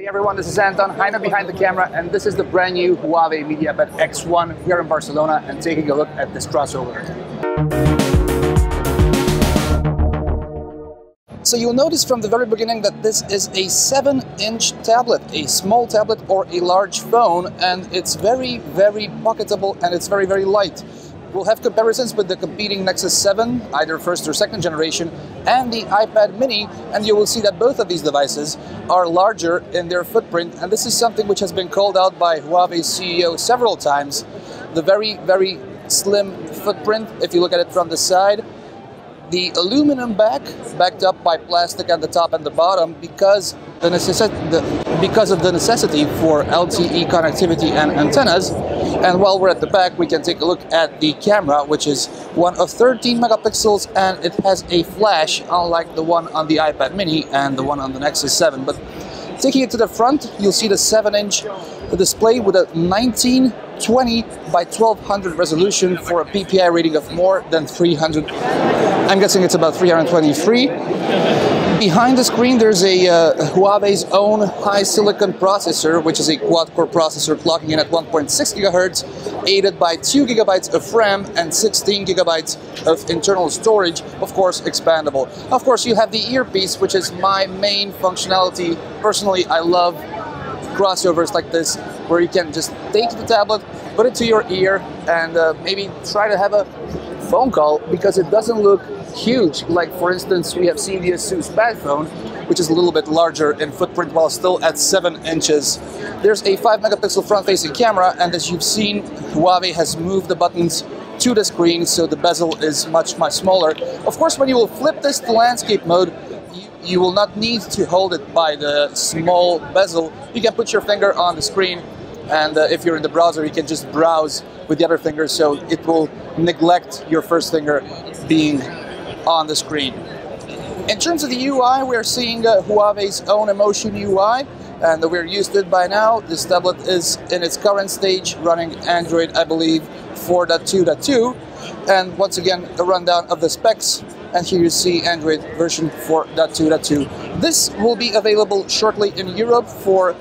Hey everyone, this is Anton, Heiner behind the camera, and this is the brand new Huawei MediaPad X1 here in Barcelona and taking a look at this crossover. So you'll notice from the very beginning that this is a 7-inch tablet, a small tablet or a large phone, and it's very, very pocketable and it's very, very light. We'll have comparisons with the competing Nexus 7, either first or second generation, and the iPad mini, and you will see that both of these devices are larger in their footprint, and this is something which has been called out by Huawei's CEO several times. The very, very slim footprint, if you look at it from the side. The aluminum back, backed up by plastic at the top and the bottom because of the necessity for LTE connectivity and antennas. And while we're at the back, we can take a look at the camera, which is one of 13 megapixels, and it has a flash, unlike the one on the iPad mini and the one on the Nexus 7. But taking it to the front, you'll see the 7-inch display with a 1920 by 1200 resolution for a PPI rating of more than 300. I'm guessing it's about 323. Behind the screen, there's a Huawei's own high silicon processor, which is a quad-core processor clocking in at 1.6 gigahertz, aided by 2 gigabytes of RAM and 16 gigabytes of internal storage, of course expandable. Of course, you have the earpiece, which is my main functionality. Personally, I love crossovers like this, where you can just take the tablet, put it to your ear, and maybe try to have a phone call, because it doesn't look huge. Like, for instance, we have seen the Asus Pad phone, which is a little bit larger in footprint while still at 7 inches. There's a 5 megapixel front-facing camera, and as you've seen, Huawei has moved the buttons to the screen, so the bezel is much, much smaller. Of course, when you will flip this to landscape mode, you will not need to hold it by the small bezel. You can put your finger on the screen, and if you're in the browser, you can just browse with the other finger, so it will neglect your first finger being on the screen. In terms of the UI, we're seeing Huawei's own Emotion UI, and we're used to it by now. This tablet is in its current stage running Android, I believe, 4.2.2, and once again, a rundown of the specs. And here you see Android version 4.2.2. This will be available shortly in Europe for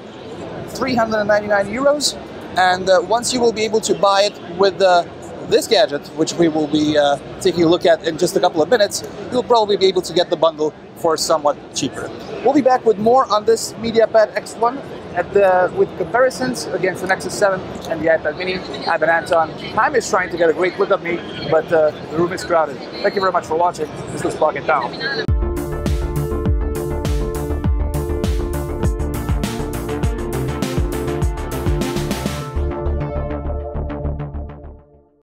399 euros, and once you will be able to buy it with this gadget, which we will be taking a look at in just a couple of minutes, you'll probably be able to get the bundle for somewhat cheaper. We'll be back with more on this MediaPad X1 with comparisons against the Nexus 7 and the iPad mini. I've been Anton. Time is trying to get a great look of me, but the room is crowded. Thank you very much for watching. This was Pocketnow.